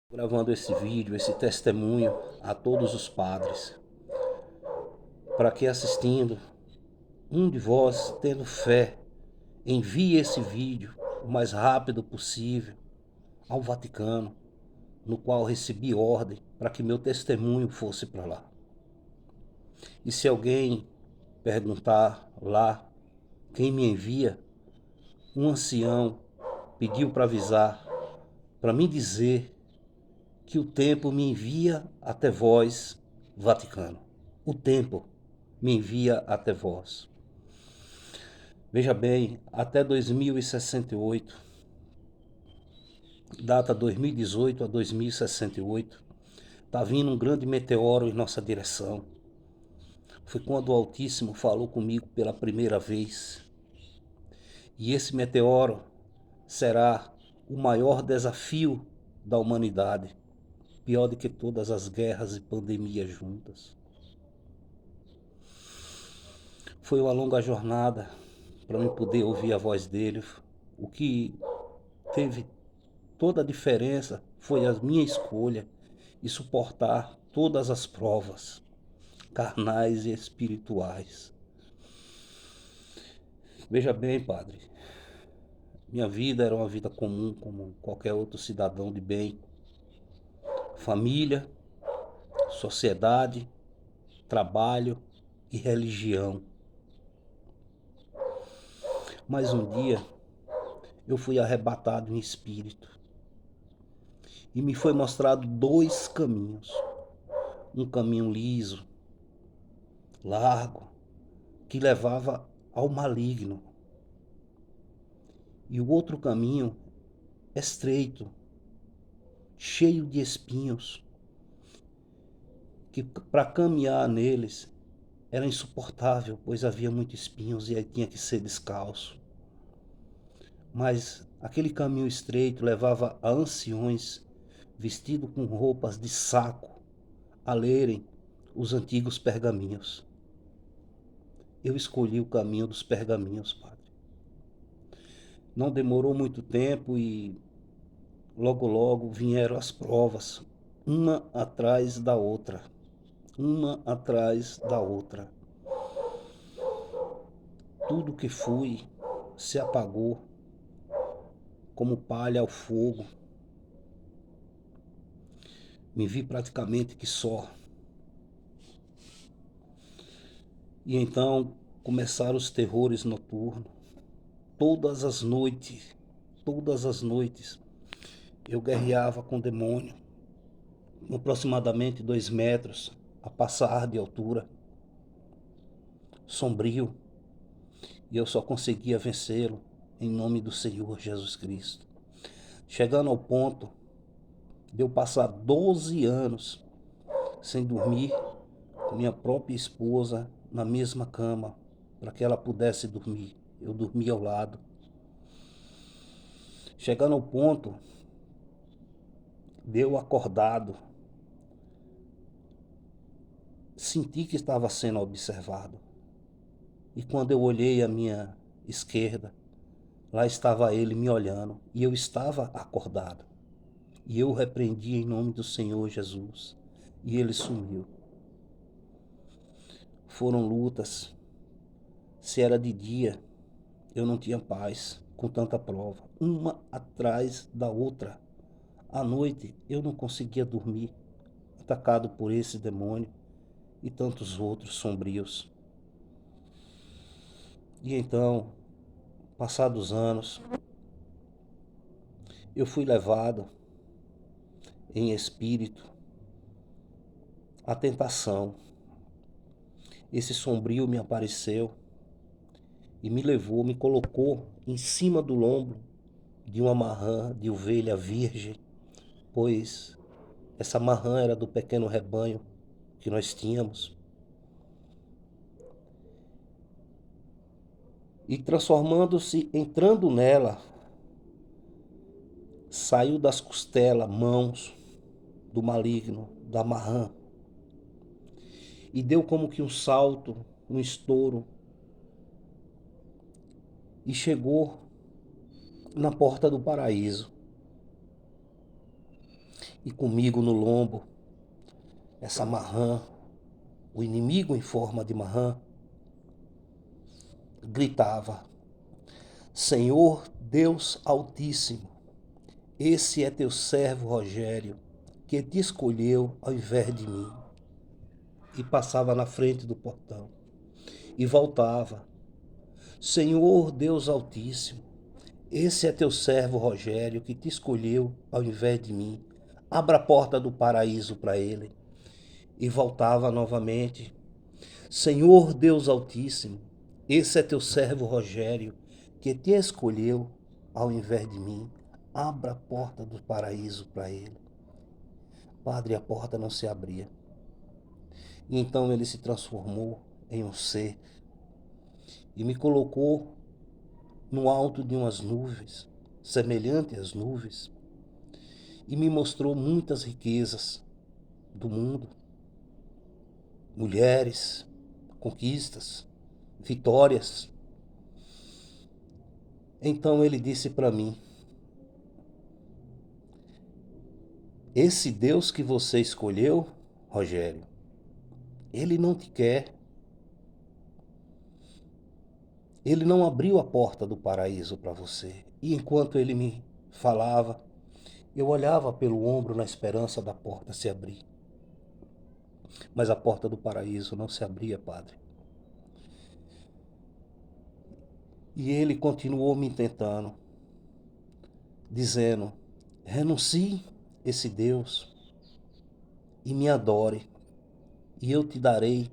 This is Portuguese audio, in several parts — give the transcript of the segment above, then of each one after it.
Gravando esse vídeo, esse testemunho a todos os padres, para que assistindo, um de vós, tendo fé, envie esse vídeo o mais rápido possível ao Vaticano, no qual recebi ordem para que meu testemunho fosse para lá. E se alguém perguntar lá quem me envia, um ancião pediu para avisar, para me dizer que o tempo me envia até vós, Vaticano. O tempo me envia até vós. Veja bem, até 2068, data 2018 a 2068, está vindo um grande meteoro em nossa direção. Foi quando o Altíssimo falou comigo pela primeira vez. E esse meteoro será o maior desafio da humanidade, pior do que todas as guerras e pandemias juntas. Foi uma longa jornada para eu poder ouvir a voz dele. O que teve toda a diferença foi a minha escolha e suportar todas as provas, carnais e espirituais. Veja bem, padre, minha vida era uma vida comum como qualquer outro cidadão de bem. Família, sociedade, trabalho e religião. Mas um dia eu fui arrebatado em espírito e me foi mostrado dois caminhos. Um caminho liso, largo, que levava ao maligno. E o outro caminho estreito, cheio de espinhos, que para caminhar neles era insuportável, pois havia muitos espinhos e aí tinha que ser descalço. Mas aquele caminho estreito levava a anciões vestidos com roupas de saco a lerem os antigos pergaminhos. Eu escolhi o caminho dos pergaminhos, padre. Não demorou muito tempo e logo vieram as provas, uma atrás da outra, uma atrás da outra. Tudo que fui se apagou como palha ao fogo. Me vi praticamente que só. E então começaram os terrores noturnos. Todas as noites, eu guerreava com o demônio, aproximadamente 2 metros a passar de altura, sombrio, e eu só conseguia vencê-lo em nome do Senhor Jesus Cristo. Chegando ao ponto de eu passar 12 anos sem dormir com minha própria esposa na mesma cama, para que ela pudesse dormir. Eu dormia ao lado. Chegando ao ponto de eu acordado, senti que estava sendo observado. E quando eu olhei à minha esquerda, lá estava ele me olhando e eu estava acordado. E eu o repreendi em nome do Senhor Jesus. E ele sumiu. Foram lutas. Se era de dia, eu não tinha paz com tanta prova, uma atrás da outra. À noite eu não conseguia dormir, atacado por esse demônio e tantos outros sombrios. E então, passados anos, eu fui levado em espírito à tentação. Esse sombrio me apareceu e me levou, me colocou em cima do lombo de uma marrã de ovelha virgem, pois essa marrã era do pequeno rebanho que nós tínhamos. E transformando-se, entrando nela, saiu das costelas, mãos do maligno, da marrã, e deu como que um salto, um estouro, e chegou na porta do paraíso. E comigo no lombo, essa marrã, o inimigo em forma de marrã, gritava: Senhor Deus Altíssimo, esse é teu servo Rogério, que te escolheu ao invés de mim. E passava na frente do portão. E voltava: Senhor Deus Altíssimo, esse é teu servo Rogério, que te escolheu ao invés de mim. Abra a porta do paraíso para ele. E voltava novamente: Senhor Deus Altíssimo, esse é teu servo Rogério, que te escolheu ao invés de mim. Abra a porta do paraíso para ele. Padre, a porta não se abria. E então ele se transformou em um ser e me colocou no alto de umas nuvens, semelhante às nuvens, e me mostrou muitas riquezas do mundo, mulheres, conquistas, vitórias. Então ele disse para mim: esse Deus que você escolheu, Rogério, ele não te quer. Ele não abriu a porta do paraíso para você. E enquanto ele me falava, eu olhava pelo ombro na esperança da porta se abrir. Mas a porta do paraíso não se abria, Padre. E ele continuou me tentando, dizendo: renuncie esse Deus e me adore, e eu te darei,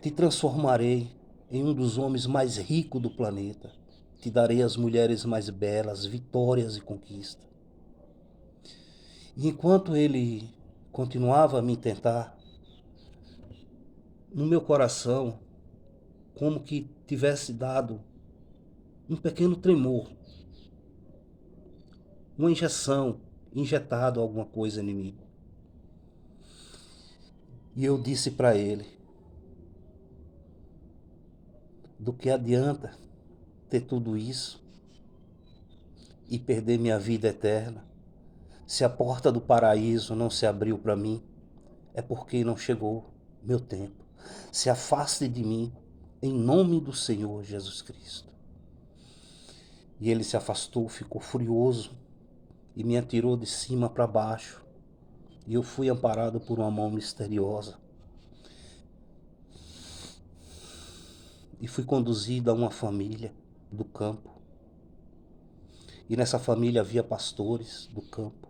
te transformarei em um dos homens mais ricos do planeta. Te darei as mulheres mais belas, vitórias e conquistas. E enquanto ele continuava a me tentar, no meu coração, como que tivesse dado um pequeno tremor, uma injeção, injetado alguma coisa em mim. E eu disse para ele: do que adianta ter tudo isso e perder minha vida eterna? Se a porta do paraíso não se abriu para mim, é porque não chegou meu tempo. Se afaste de mim, em nome do Senhor Jesus Cristo. E ele se afastou, ficou furioso e me atirou de cima para baixo. E eu fui amparado por uma mão misteriosa. E fui conduzido a uma família do campo. E nessa família havia pastores do campo,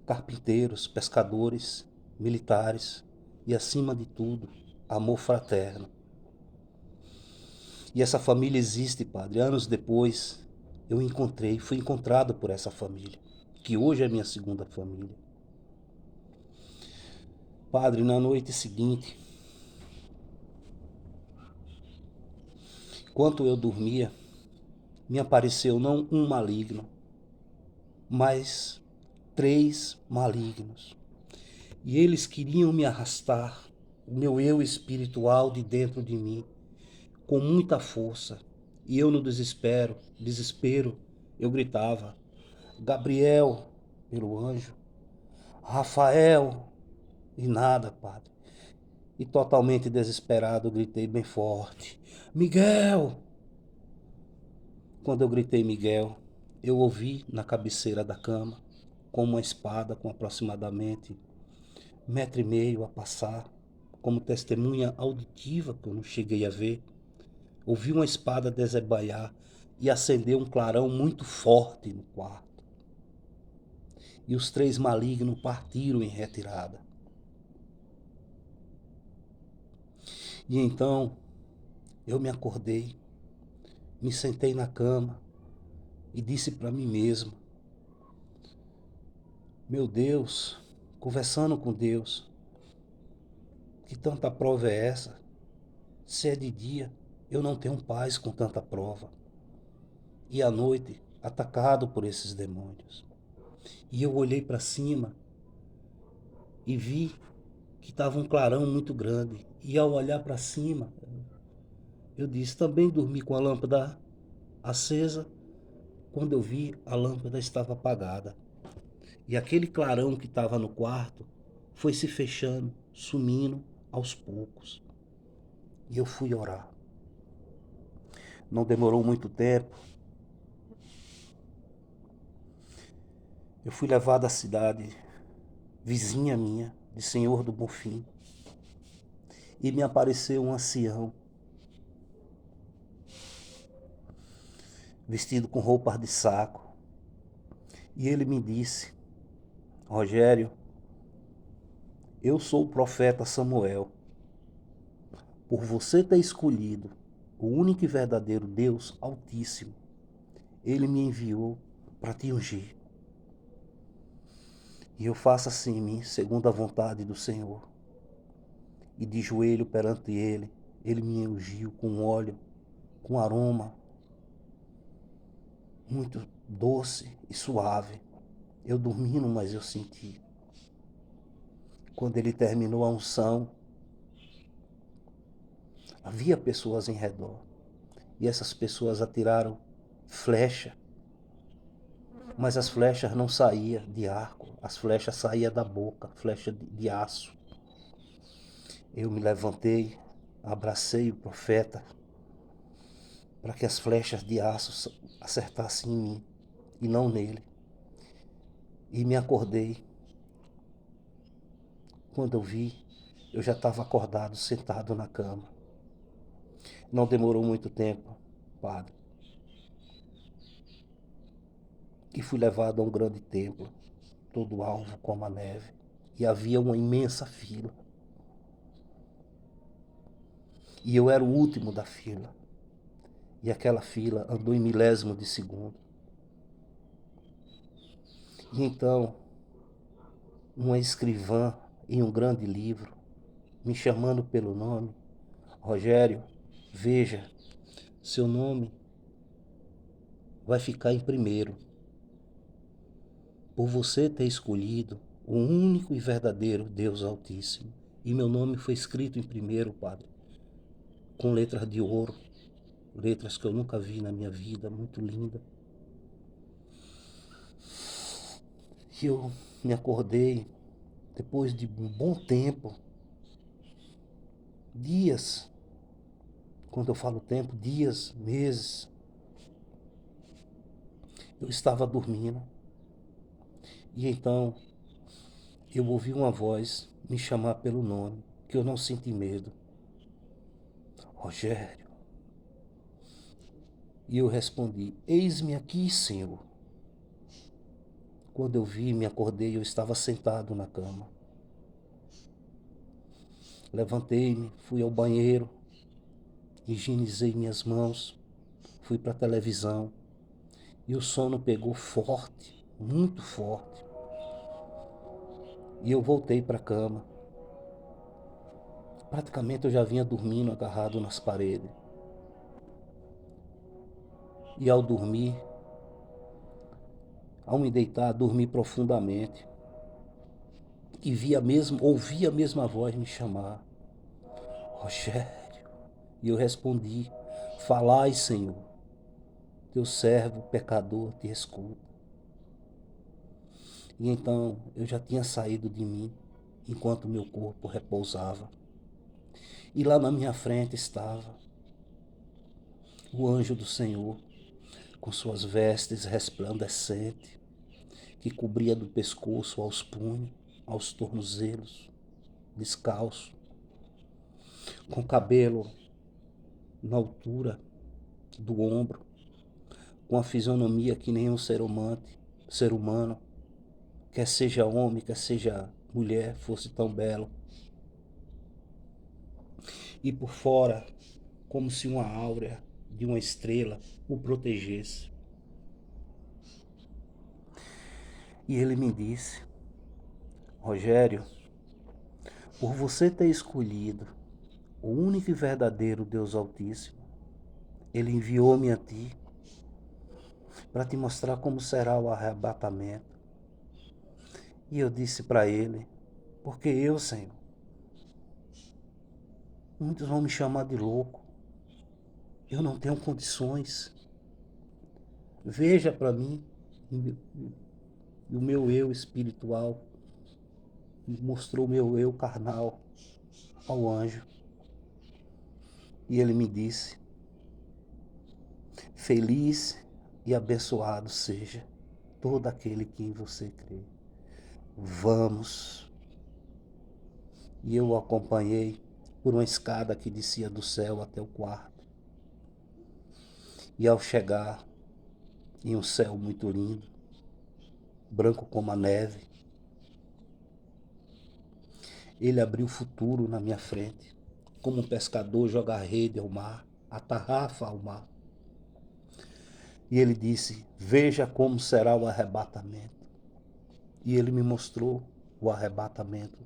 carpinteiros, pescadores, militares e, acima de tudo, amor fraterno. E essa família existe, Padre. Anos depois, fui encontrado por essa família, que hoje é minha segunda família. Padre, na noite seguinte, enquanto eu dormia, me apareceu não um maligno, mas 3 malignos. E eles queriam me arrastar, o meu eu espiritual de dentro de mim, com muita força. E eu no desespero, eu gritava: Gabriel, pelo anjo, Rafael, e nada, Padre. E totalmente desesperado, eu gritei bem forte: Miguel! Quando eu gritei Miguel, eu ouvi na cabeceira da cama, com uma espada com aproximadamente 1,5 metros a passar, como testemunha auditiva que eu não cheguei a ver. Ouvi uma espada desebaiar e acender um clarão muito forte no quarto. E os 3 malignos partiram em retirada. E então eu me acordei, me sentei na cama e disse para mim mesmo: meu Deus, conversando com Deus, que tanta prova é essa? Se é de dia, eu não tenho paz com tanta prova. E à noite, atacado por esses demônios. E eu olhei para cima e vi que estava um clarão muito grande. E ao olhar para cima, eu disse: também dormi com a lâmpada acesa. Quando eu vi, a lâmpada estava apagada. E aquele clarão que estava no quarto foi se fechando, sumindo aos poucos. E eu fui orar. Não demorou muito tempo. Eu fui levado à cidade vizinha minha, de Senhor do Bonfim, e me apareceu um ancião, vestido com roupas de saco. E ele me disse: Rogério, eu sou o profeta Samuel. Por você ter escolhido o único e verdadeiro Deus Altíssimo, ele me enviou para te ungir. E eu faço assim em mim, segundo a vontade do Senhor. E de joelho perante ele me ungiu com óleo, com aroma muito doce e suave. Eu dormindo, mas eu senti. Quando ele terminou a unção, havia pessoas em redor. E essas pessoas atiraram flecha. Mas as flechas não saíam de arco, as flechas saíam da boca, flecha de aço. Eu me levantei, abracei o profeta, para que as flechas de aço acertassem em mim e não nele. E me acordei. Quando eu vi, eu já estava acordado, sentado na cama. Não demorou muito tempo, padre, que fui levado a um grande templo, todo alvo como a neve, e havia uma imensa fila. E eu era o último da fila. E aquela fila andou em milésimo de segundo. E então, uma escrivã em um grande livro, me chamando pelo nome: Rogério, veja, seu nome vai ficar em primeiro, por você ter escolhido o único e verdadeiro Deus Altíssimo. E meu nome foi escrito em primeiro, padre, com letras de ouro, letras que eu nunca vi na minha vida, muito linda. E eu me acordei depois de um bom tempo, dias, quando eu falo tempo, dias, meses, eu estava dormindo. E então eu ouvi uma voz me chamar pelo nome, que eu não senti medo: Rogério. E eu respondi: eis-me aqui, Senhor. Quando eu vi, me acordei, eu estava sentado na cama. Levantei-me, fui ao banheiro, higienizei minhas mãos, fui para a televisão. E o sono pegou forte, muito forte. E eu voltei para a cama. Praticamente eu já vinha dormindo agarrado nas paredes. E ao dormir, ao me deitar, dormi profundamente. E ouvi a mesma voz me chamar: Rogério. E eu respondi: falai, Senhor, teu servo pecador te escuta. E então eu já tinha saído de mim, enquanto meu corpo repousava. E lá na minha frente estava o anjo do Senhor, com suas vestes resplandecentes, que cobria do pescoço aos punhos, aos tornozelos, descalço, com cabelo na altura do ombro, com a fisionomia que nem um ser humano, quer seja homem, quer seja mulher, fosse tão belo. E por fora, como se uma áurea de uma estrela o protegesse. E ele me disse: Rogério, por você ter escolhido o único e verdadeiro Deus Altíssimo, ele enviou-me a ti para te mostrar como será o arrebatamento. E eu disse para ele: porque eu, Senhor, muitos vão me chamar de louco, eu não tenho condições. Veja para mim, E o meu eu espiritual mostrou o meu eu carnal ao anjo. E ele me disse: feliz e abençoado seja todo aquele que em você crê. Vamos. E eu o acompanhei por uma escada que descia do céu até o quarto. E ao chegar em um céu muito lindo, branco como a neve, ele abriu o futuro na minha frente, como um pescador joga a rede ao mar, a tarrafa ao mar. E ele disse: veja como será o arrebatamento. E ele me mostrou o arrebatamento.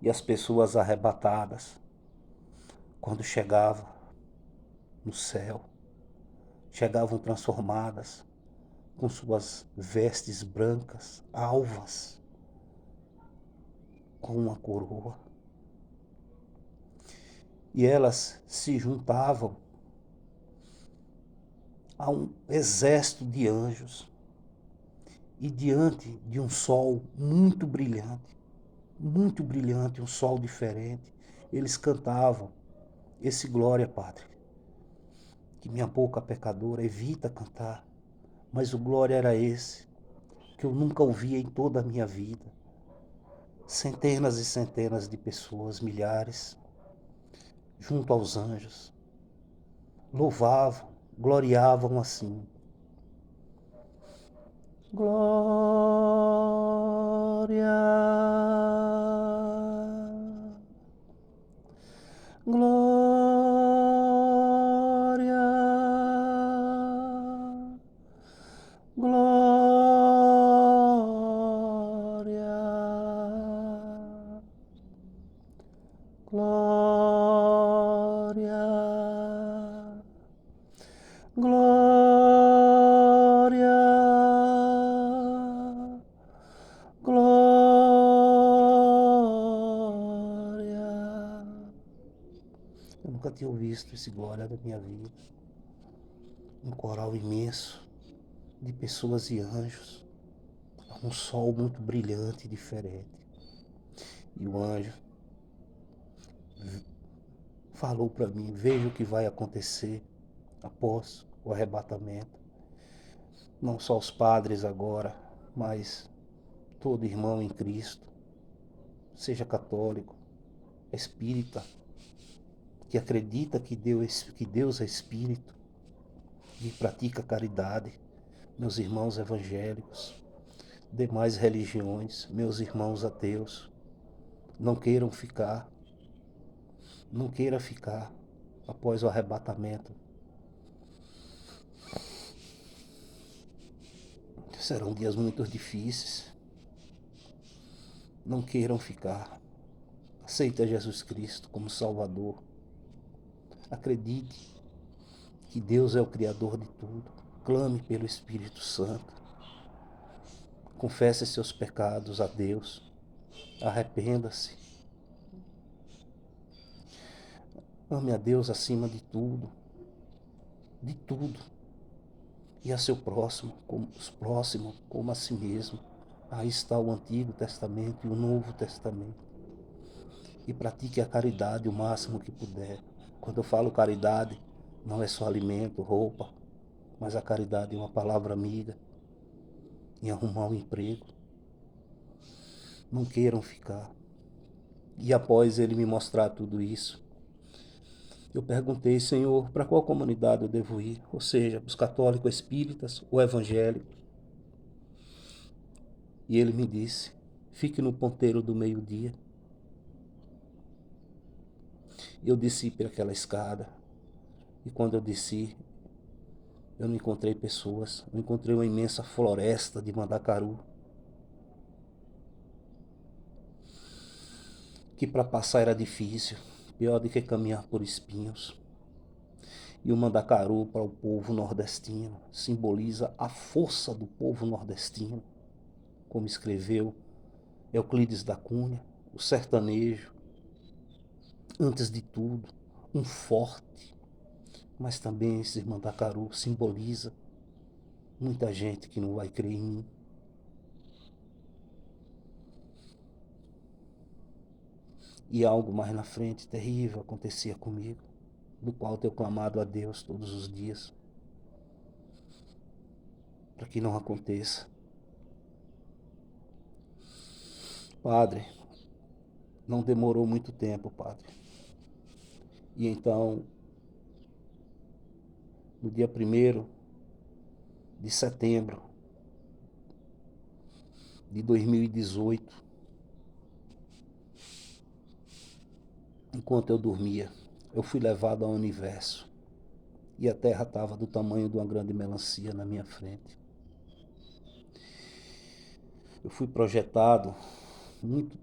E as pessoas arrebatadas, quando chegavam no céu, chegavam transformadas, com suas vestes brancas, alvas, com uma coroa. E elas se juntavam a um exército de anjos. E diante de um sol muito brilhante, um sol diferente, eles cantavam esse glória, Padre, que minha boca pecadora evita cantar, mas o glória era esse, que eu nunca ouvia em toda a minha vida. Centenas e centenas de pessoas, milhares, junto aos anjos, louvavam, gloriavam assim. Glória, glória, glória, glória, glória, glória. Eu nunca tinha visto esse glória da minha vida. Um coral imenso de pessoas e anjos. Um sol muito brilhante e diferente. E o anjo falou para mim: veja o que vai acontecer após o arrebatamento. Não só os padres agora, mas todo irmão em Cristo, seja católico, espírita, que acredita que Deus é espírito e pratica caridade, meus irmãos evangélicos, demais religiões, meus irmãos ateus, não queira ficar após o arrebatamento. Serão dias muito difíceis. Não queiram ficar. Aceita Jesus Cristo como Salvador. Acredite que Deus é o Criador de tudo. Clame pelo Espírito Santo. Confesse seus pecados a Deus. Arrependa-se. Ame a Deus acima de tudo. De tudo. E a seu próximo como a si mesmo. Aí está o Antigo Testamento e o Novo Testamento. E pratique a caridade o máximo que puder. Quando eu falo caridade, não é só alimento, roupa, mas a caridade é uma palavra amiga, em arrumar um emprego. Não queiram ficar. E após ele me mostrar tudo isso, eu perguntei: Senhor, para qual comunidade eu devo ir? Ou seja, os católicos, espíritas ou evangélicos? E ele me disse: fique no ponteiro do meio-dia. Eu desci por aquela escada, e quando eu desci, eu não encontrei pessoas, eu encontrei uma imensa floresta de mandacaru, que para passar era difícil, pior do que caminhar por espinhos. E o mandacaru para o povo nordestino simboliza a força do povo nordestino, como escreveu Euclides da Cunha, o sertanejo, antes de tudo, um forte, mas também esse mandacaru simboliza muita gente que não vai crer em mim. E algo mais na frente, terrível, acontecia comigo, do qual tenho clamado a Deus todos os dias, para que não aconteça. Padre, não demorou muito tempo, Padre. E então, no dia 1º de setembro de 2018, enquanto eu dormia, eu fui levado ao universo. E a terra estava do tamanho de uma grande melancia na minha frente. Eu fui projetado muito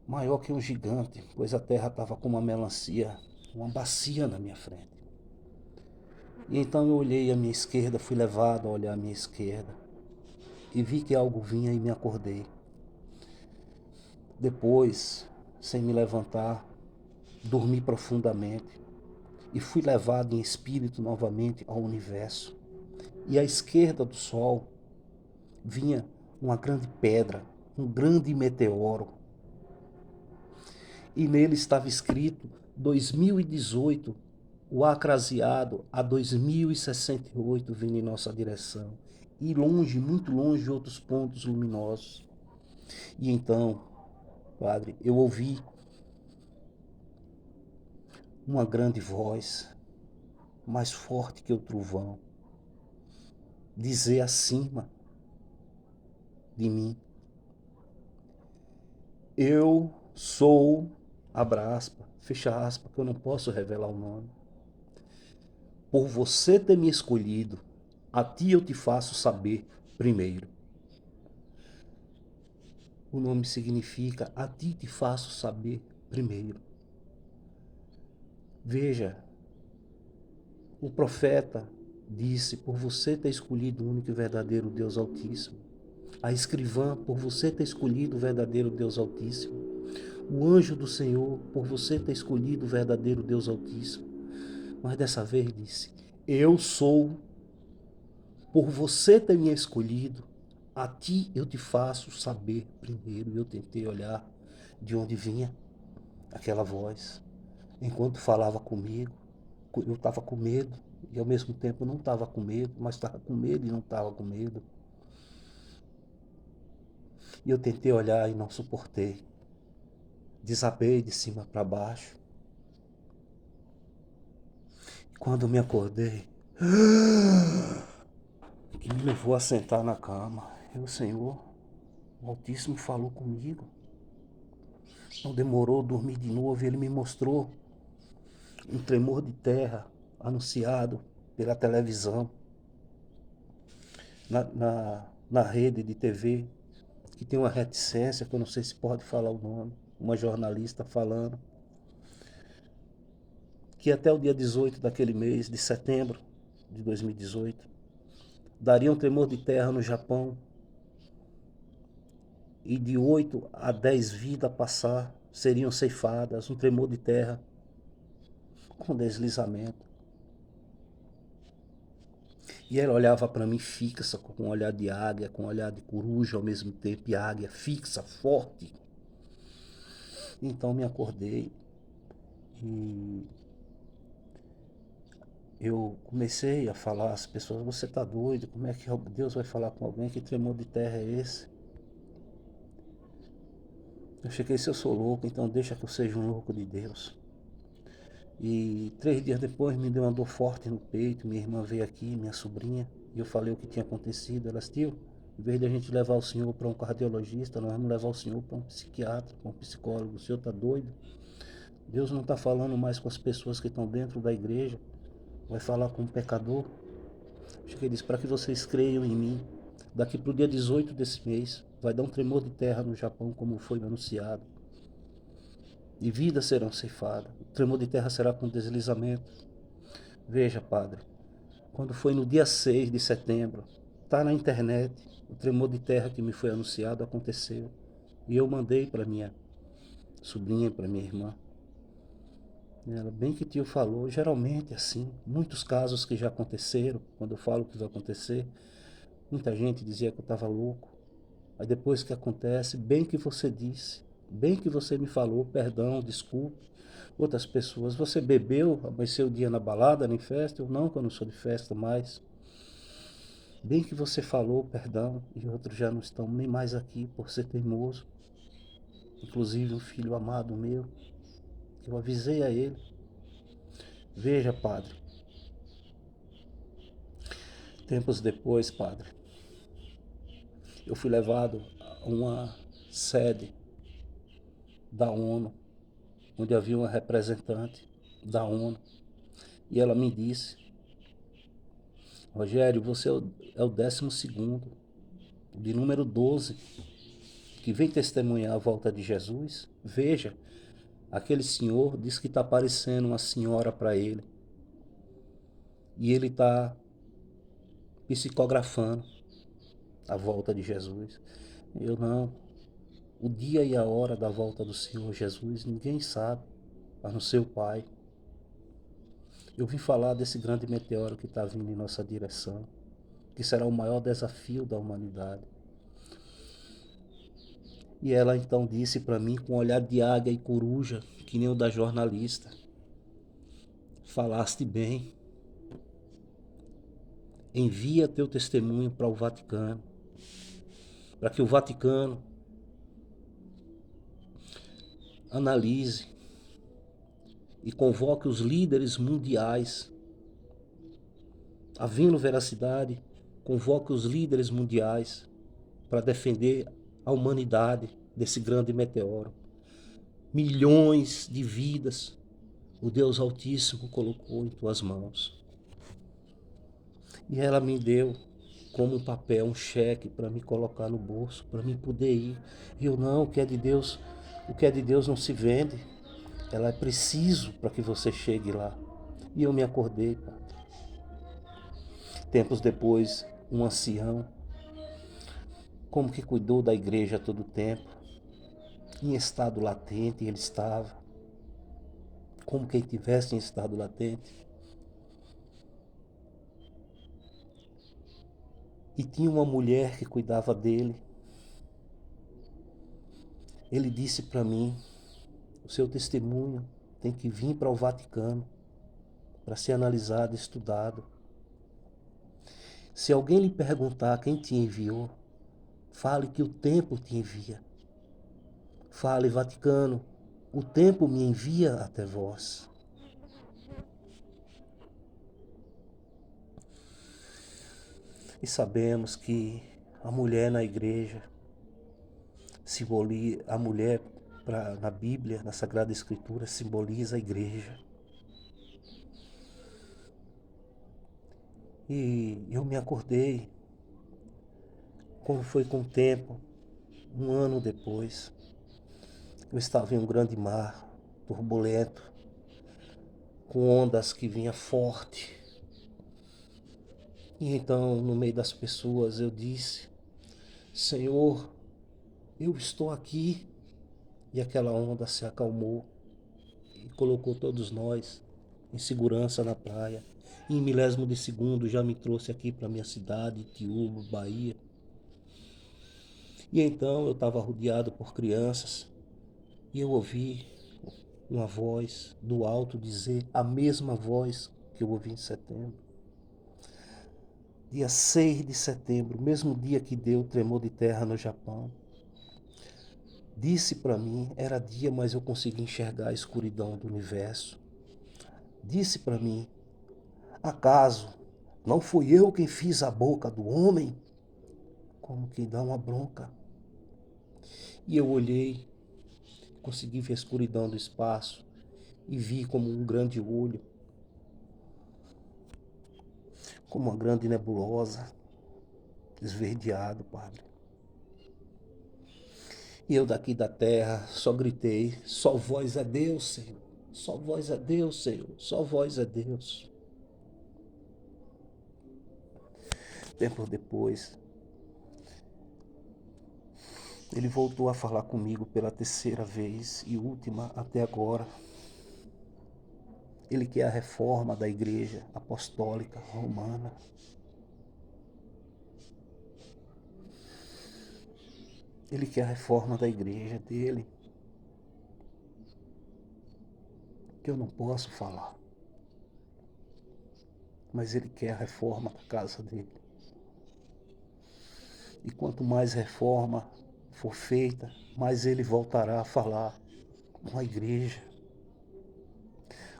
maior que um gigante, pois a terra estava com uma melancia, uma bacia na minha frente. E então eu olhei à minha esquerda, fui levado a olhar à minha esquerda e vi que algo vinha e me acordei. Depois, sem me levantar, dormi profundamente e fui levado em espírito novamente ao universo. E à esquerda do sol vinha uma grande pedra, um grande meteoro. E nele estava escrito 2018, o acraseado a 2068 vindo em nossa direção. E longe, muito longe, outros pontos luminosos. E então, Padre, eu ouvi uma grande voz, mais forte que o trovão, dizer acima de mim: eu sou, abra aspa, fecha aspa, que eu não posso revelar o nome. Por você ter me escolhido, a ti eu te faço saber primeiro. O nome significa a ti te faço saber primeiro. Veja, o profeta disse: por você ter escolhido o único e verdadeiro Deus Altíssimo. A escrivã, por você ter escolhido o verdadeiro Deus Altíssimo. O anjo do Senhor, por você ter escolhido o verdadeiro Deus Altíssimo. Mas dessa vez disse: eu sou, por você ter me escolhido, a ti eu te faço saber primeiro. E eu tentei olhar de onde vinha aquela voz. Enquanto falava comigo, eu estava com medo. E ao mesmo tempo não estava com medo, mas estava com medo e não estava com medo. E eu tentei olhar e não suportei. Desabei de cima para baixo. E quando me acordei, que me levou a sentar na cama, o Senhor, o Altíssimo, falou comigo. Não demorou, dormi de novo e ele me mostrou um tremor de terra anunciado pela televisão, na rede de TV, que tem uma reticência, que eu não sei se pode falar o nome, uma jornalista falando, que até o dia 18 daquele mês, de setembro de 2018, daria um tremor de terra no Japão e de 8 a 10 vidas a passar seriam ceifadas, um tremor de terra com deslizamento. E ela olhava para mim fixa, com um olhar de águia, com um olhar de coruja ao mesmo tempo, e águia fixa, forte. Então me acordei e eu comecei a falar às pessoas: você está doido? Como é que Deus vai falar com alguém? Que tremor de terra é esse? Eu cheguei: se eu sou louco, então deixa que eu seja um louco de Deus. E 3 dias depois me deu uma dor forte no peito. Minha irmã veio aqui, minha sobrinha, e eu falei o que tinha acontecido. Elas: tio, em vez de a gente levar o senhor para um cardiologista, nós vamos levar o senhor para um psiquiatra, para um psicólogo. O senhor está doido? Deus não está falando mais com as pessoas que estão dentro da igreja, vai falar com o pecador. Cheguei e disse: para que vocês creiam em mim, daqui para o dia 18 desse mês, vai dar um tremor de terra no Japão, como foi anunciado. E vidas serão ceifadas. O tremor de terra será com deslizamento. Veja, Padre, quando foi no dia 6 de setembro, está na internet, o tremor de terra que me foi anunciado aconteceu. E eu mandei para minha sobrinha, para minha irmã. Ela, bem que tio falou, geralmente assim, muitos casos que já aconteceram, quando eu falo que vai acontecer, muita gente dizia que eu estava louco. Aí depois que acontece, bem que você disse, bem que você me falou, perdão, desculpe. Outras pessoas, você bebeu, amanheceu o dia na balada, nem festa? Eu não, que eu não sou de festa mais. Bem que você falou, perdão, e outros já não estão nem mais aqui por ser teimoso. Inclusive um filho amado meu, que eu avisei a ele. Veja, padre, tempos depois, padre, eu fui levado a uma sede da ONU, onde havia uma representante da ONU, e ela me disse: Rogério, você é o 12º, de número 12, que vem testemunhar a volta de Jesus. Veja, aquele senhor diz que está aparecendo uma senhora para ele, e ele está psicografando a volta de Jesus. Eu não. O dia e a hora da volta do Senhor Jesus, ninguém sabe, a não ser o Pai. Eu vim falar desse grande meteoro que está vindo em nossa direção, que será o maior desafio da humanidade. E ela então disse para mim, com um olhar de águia e coruja, que nem o da jornalista: falaste bem, envia teu testemunho para o Vaticano, para que o Vaticano analise e convoque os líderes mundiais. Havendo veracidade, convoque os líderes mundiais para defender a humanidade desse grande meteoro. Milhões de vidas o Deus Altíssimo colocou em tuas mãos. E ela me deu como um papel, um cheque para me colocar no bolso, para mim poder ir. E eu não, o que é de Deus não se vende. Ela é preciso para que você chegue lá. E eu me acordei, pá. Tempos depois, um ancião, como que cuidou da igreja todo o tempo, em estado latente ele estava, como quem tivesse em estado latente. E tinha uma mulher que cuidava dele. Ele disse para mim: o seu testemunho tem que vir para o Vaticano para ser analisado, estudado. Se alguém lhe perguntar quem te enviou, fale que o tempo te envia. Fale, Vaticano, o tempo me envia até vós. E sabemos que a mulher na igreja simboliza, a mulher na Bíblia, na Sagrada Escritura, simboliza a igreja. E eu me acordei, como foi com o tempo, um ano depois. Eu estava em um grande mar, turbulento, com ondas que vinha forte. E então, no meio das pessoas, eu disse: Senhor, eu estou aqui. E aquela onda se acalmou e colocou todos nós em segurança na praia. E em milésimo de segundo já me trouxe aqui para minha cidade, Itiúba, Bahia. E então eu estava rodeado por crianças e eu ouvi uma voz do alto dizer a mesma voz que eu ouvi em setembro. Dia 6 de setembro, mesmo dia que deu o tremor de terra no Japão. Disse para mim, era dia, mas eu consegui enxergar a escuridão do universo. Disse para mim: acaso não fui eu quem fiz a boca do homem? Como quem dá uma bronca. E eu olhei, consegui ver a escuridão do espaço e vi como um grande olho, como uma grande nebulosa, esverdeado, padre. E eu daqui da terra só gritei: só vós é Deus, Senhor. Só vós é Deus, Senhor. Só vós é Deus. Tempo depois, ele voltou a falar comigo pela terceira vez e última até agora. Ele quer a reforma da Igreja Apostólica Romana. Ele quer a reforma da igreja dele, que eu não posso falar. Mas ele quer a reforma da casa dele. E quanto mais reforma for feita, mais ele voltará a falar com a igreja.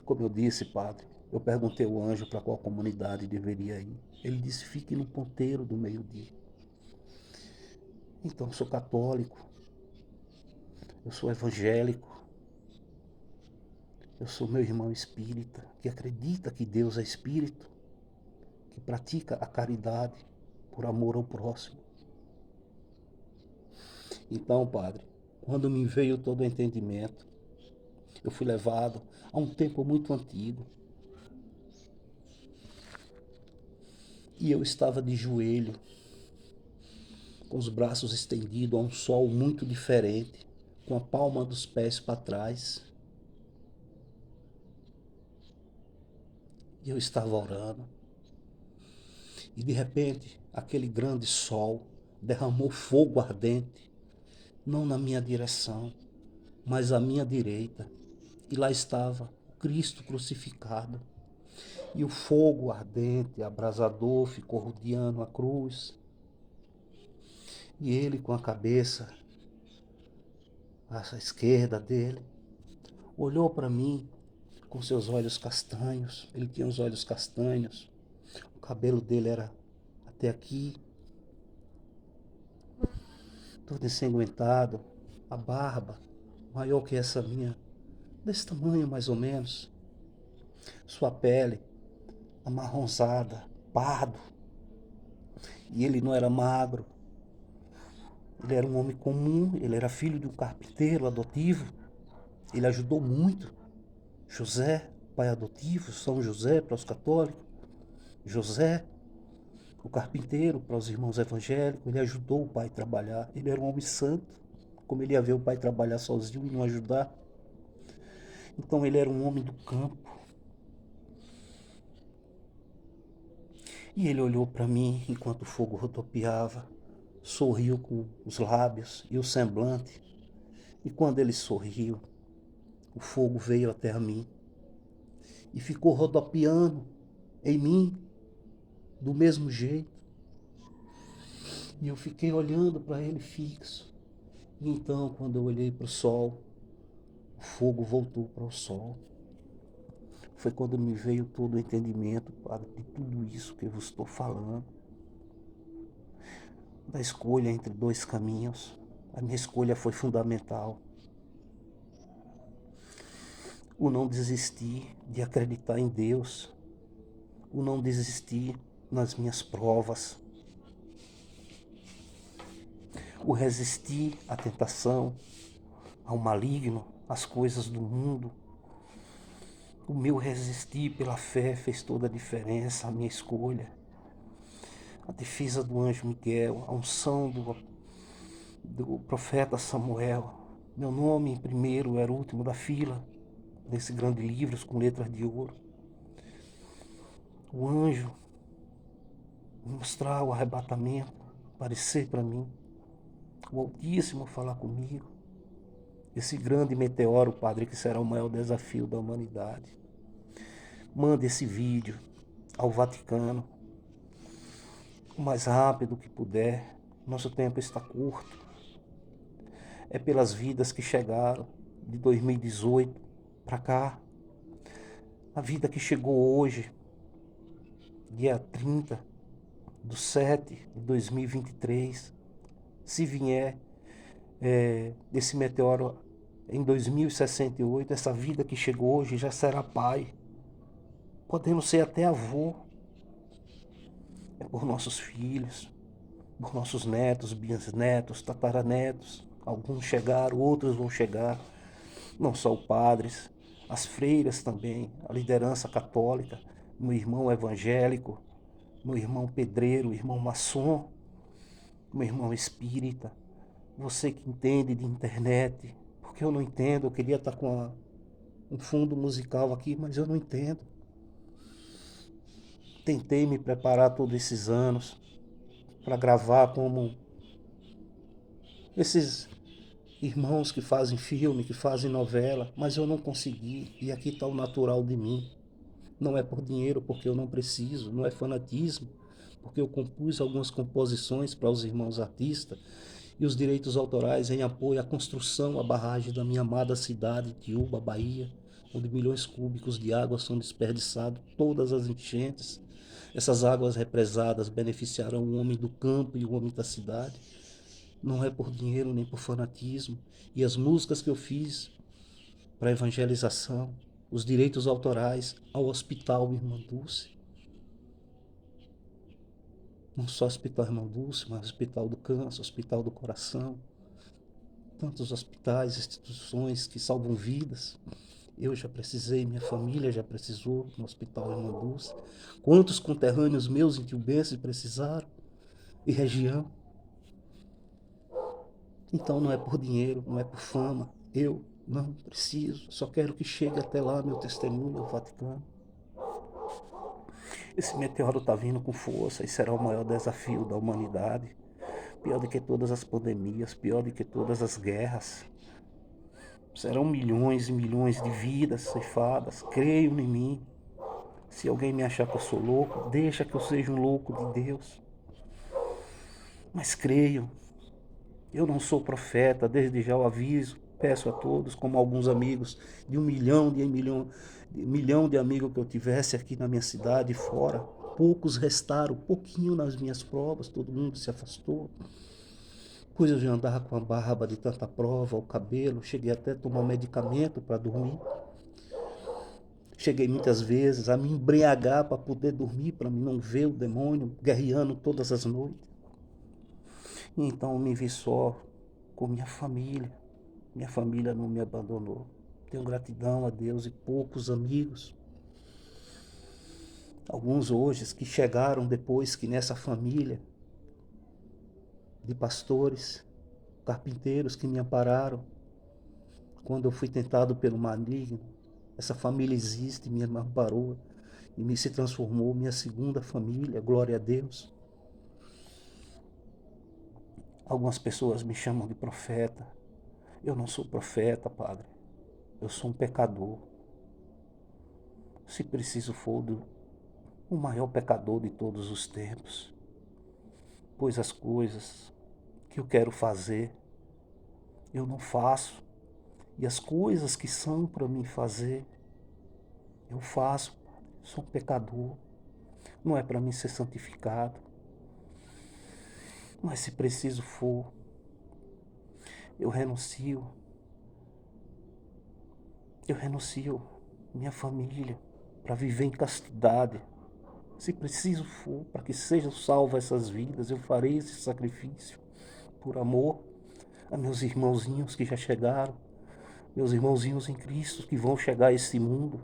Como eu disse, padre, eu perguntei ao anjo para qual comunidade deveria ir. Ele disse, fique no ponteiro do meio-dia. Então, eu sou católico, eu sou evangélico, eu sou meu irmão espírita, que acredita que Deus é espírito, que pratica a caridade por amor ao próximo. Então, padre, quando me veio todo o entendimento, eu fui levado a um tempo muito antigo. E eu estava de joelho, com os braços estendidos a um sol muito diferente, com a palma dos pés para trás. E eu estava orando. E de repente, aquele grande sol derramou fogo ardente, não na minha direção, mas à minha direita. E lá estava Cristo crucificado. E o fogo ardente, abrasador, ficou rodeando a cruz. E ele com a cabeça à esquerda dele, olhou para mim com seus olhos castanhos. Ele tinha os olhos castanhos. O cabelo dele era até aqui, todo ensanguentado. A barba, maior que essa minha, desse tamanho mais ou menos. Sua pele amarronzada, pardo. E ele não era magro. Ele era um homem comum, ele era filho de um carpinteiro adotivo. Ele ajudou muito José, pai adotivo, São José para os católicos. José, o carpinteiro para os irmãos evangélicos. Ele ajudou o pai a trabalhar. Ele era um homem santo. Como ele ia ver o pai trabalhar sozinho e não ajudar? Então ele era um homem do campo. E ele olhou para mim enquanto o fogo rodopiava, sorriu com os lábios e o semblante. E quando ele sorriu, o fogo veio até a mim e ficou rodopiando em mim do mesmo jeito. E eu fiquei olhando para ele fixo. E então, quando eu olhei para o sol, o fogo voltou para o sol. Foi quando me veio todo o entendimento, Padre, de tudo isso que eu vos estou falando. Da escolha entre dois caminhos. A minha escolha foi fundamental. O não desistir de acreditar em Deus. O não desistir nas minhas provas. O resistir à tentação, ao maligno, às coisas do mundo. O meu resistir pela fé fez toda a diferença, a minha escolha. A defesa do anjo Miguel, a unção do profeta Samuel. Meu nome em primeiro era o último da fila, nesse grande livro com letras de ouro. O anjo mostrar o arrebatamento, aparecer para mim. O Altíssimo falar comigo. Esse grande meteoro, Padre, que será o maior desafio da humanidade. Mande esse vídeo ao Vaticano o mais rápido que puder. Nosso tempo está curto. É pelas vidas que chegaram de 2018 para cá. A vida que chegou hoje, dia 30/7/2023. Se vier esse meteoro em 2068, essa vida que chegou hoje já será pai. Podemos ser até avô. É por nossos filhos, por nossos netos, bisnetos, tataranetos. Alguns chegaram, outros vão chegar. Não só os padres, as freiras também, a liderança católica, meu irmão evangélico, meu irmão pedreiro, irmão maçom, meu irmão espírita. Você que entende de internet, porque eu não entendo, eu queria estar com um fundo musical aqui, mas eu não entendo. Tentei me preparar todos esses anos para gravar como esses irmãos que fazem filme, que fazem novela, mas eu não consegui. E aqui está o natural de mim. Não é por dinheiro, porque eu não preciso, não é fanatismo, porque eu compus algumas composições para os irmãos artistas e os direitos autorais em apoio à construção, à barragem da minha amada cidade, Tiúba, Bahia, onde milhões cúbicos de água são desperdiçados todas as enchentes. Essas águas represadas beneficiarão o homem do campo e o homem da cidade. Não é por dinheiro nem por fanatismo. E as músicas que eu fiz para evangelização, os direitos autorais ao Hospital Irmã Dulce. Não só Hospital Irmã Dulce, mas Hospital do Câncer, Hospital do Coração. Tantos hospitais, instituições que salvam vidas. Eu já precisei, minha família já precisou no Hospital Irmã Dulce. Quantos conterrâneos meus em Tilbense precisaram? E região. Então não é por dinheiro, não é por fama. Eu não preciso, só quero que chegue até lá meu testemunho ao Vaticano. Esse meteoro está vindo com força e será o maior desafio da humanidade. Pior do que todas as pandemias, pior do que todas as guerras. Serão milhões e milhões de vidas ceifadas. Creio em mim. Se alguém me achar que eu sou louco, deixa que eu seja um louco de Deus. Mas creio. Eu não sou profeta, desde já o aviso. Peço a todos, como alguns amigos, de um milhão de amigos que eu tivesse aqui na minha cidade e fora. Poucos restaram, pouquinho nas minhas provas, todo mundo se afastou. Pois eu já andava com a barba de tanta prova, o cabelo, cheguei até a tomar medicamento para dormir. Cheguei muitas vezes a me embriagar para poder dormir, para não ver o demônio guerreando todas as noites. Então eu me vi só com minha família. Minha família não me abandonou. Tenho gratidão a Deus e poucos amigos. Alguns hoje que chegaram depois que nessa família de pastores, carpinteiros que me ampararam quando eu fui tentado pelo maligno. Essa família existe, me amparou e me se transformou minha segunda família, glória a Deus. Algumas pessoas me chamam de profeta. Eu não sou profeta, Padre. Eu sou um pecador. Se preciso for, o maior pecador de todos os tempos. Pois as coisas que eu quero fazer, eu não faço. E as coisas que são para mim fazer, eu faço. Sou um pecador. Não é para mim ser santificado. Mas se preciso for, eu renuncio. Eu renuncio minha família para viver em castidade. Se preciso for, para que sejam salvas essas vidas, eu farei esse sacrifício por amor a meus irmãozinhos que já chegaram, meus irmãozinhos em Cristo que vão chegar a esse mundo.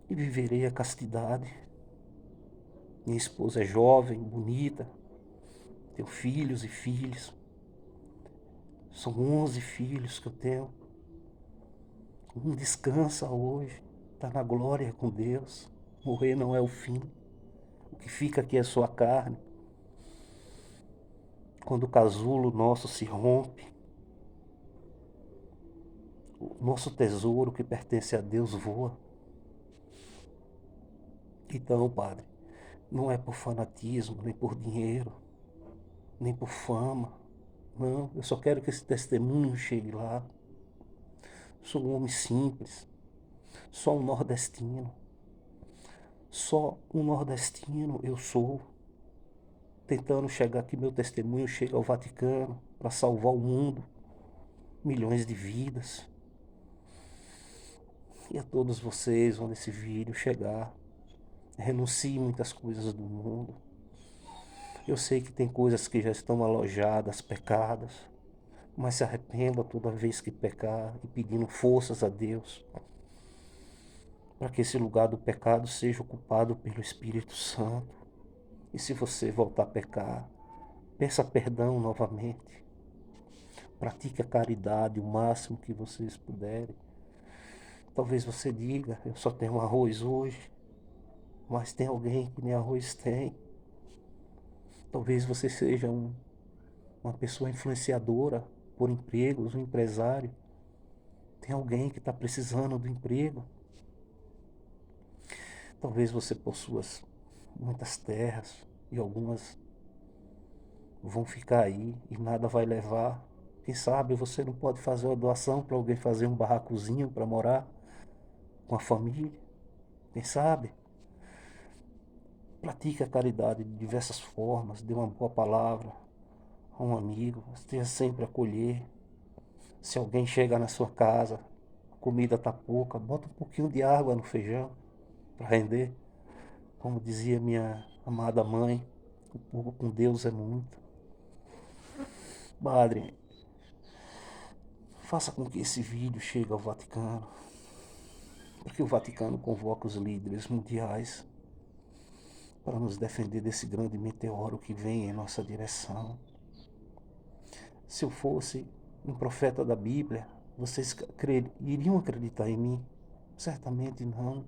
E viverei a castidade. Minha esposa é jovem, bonita, tenho filhos e filhas. São 11 filhos que eu tenho. Um descansa hoje, está na glória com Deus. Morrer não é o fim. O que fica aqui é sua carne. Quando o casulo nosso se rompe, o nosso tesouro que pertence a Deus voa. Então, Padre, não é por fanatismo, nem por dinheiro, nem por fama. Não, eu só quero que esse testemunho chegue lá. Sou um homem simples, só um nordestino. Só um nordestino eu sou, tentando chegar que meu testemunho chegue ao Vaticano para salvar o mundo, milhões de vidas. E a todos vocês, onde esse vídeo chegar, renuncie muitas coisas do mundo. Eu sei que tem coisas que já estão alojadas, pecadas, mas se arrependa toda vez que pecar e pedindo forças a Deus para que esse lugar do pecado seja ocupado pelo Espírito Santo. E se você voltar a pecar, peça perdão novamente. Pratique a caridade o máximo que vocês puderem. Talvez você diga, eu só tenho arroz hoje, mas tem alguém que nem arroz tem. Talvez você seja uma pessoa influenciadora por empregos, um empresário. Tem alguém que está precisando do emprego. Talvez você possua muitas terras e algumas vão ficar aí e nada vai levar. Quem sabe você não pode fazer uma doação para alguém fazer um barracozinho para morar com a família? Quem sabe? Pratique a caridade de diversas formas, dê uma boa palavra a um amigo, esteja sempre a acolher. Se alguém chega na sua casa, a comida está pouca, bota um pouquinho de água no feijão para render. Como dizia minha amada mãe, o pouco com Deus é muito. Padre, faça com que esse vídeo chegue ao Vaticano, porque o Vaticano convoca os líderes mundiais para nos defender desse grande meteoro que vem em nossa direção. Se eu fosse um profeta da Bíblia, vocês iriam acreditar em mim? Certamente não.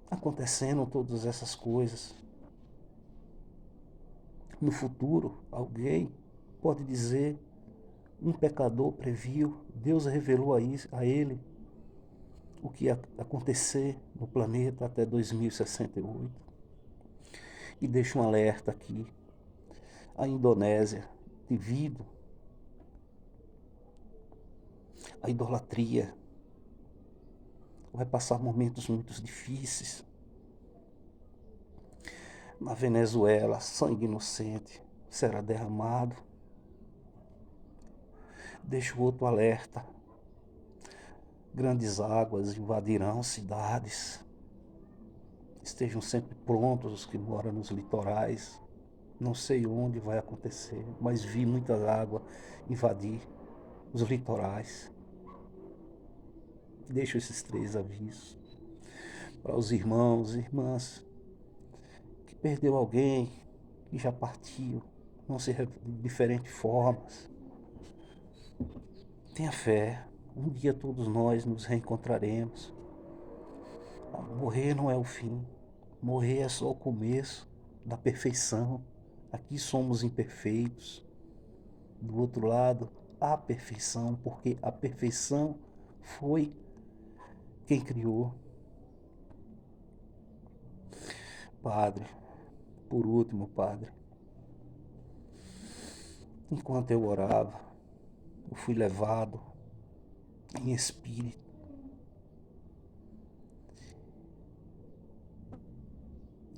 Acontecendo todas essas coisas. No futuro, alguém pode dizer: um pecador previu, Deus revelou a ele o que ia acontecer no planeta até 2068. E deixa um alerta aqui. A Indonésia, devido à idolatria, vai passar momentos muito difíceis. Na Venezuela, sangue inocente será derramado. Deixa o outro alerta. Grandes águas invadirão cidades. Estejam sempre prontos os que moram nos litorais. Não sei onde vai acontecer, mas vi muita água invadir os litorais. Deixo esses 3 avisos para os irmãos e irmãs que perdeu alguém, que já partiu, não sei, de diferentes formas. Tenha fé, um dia todos nós nos reencontraremos. Morrer não é o fim, morrer é só o começo da perfeição. Aqui somos imperfeitos, do outro lado, a perfeição, porque a perfeição foi quem criou. Padre, por último, Padre, enquanto eu orava, eu fui levado em espírito.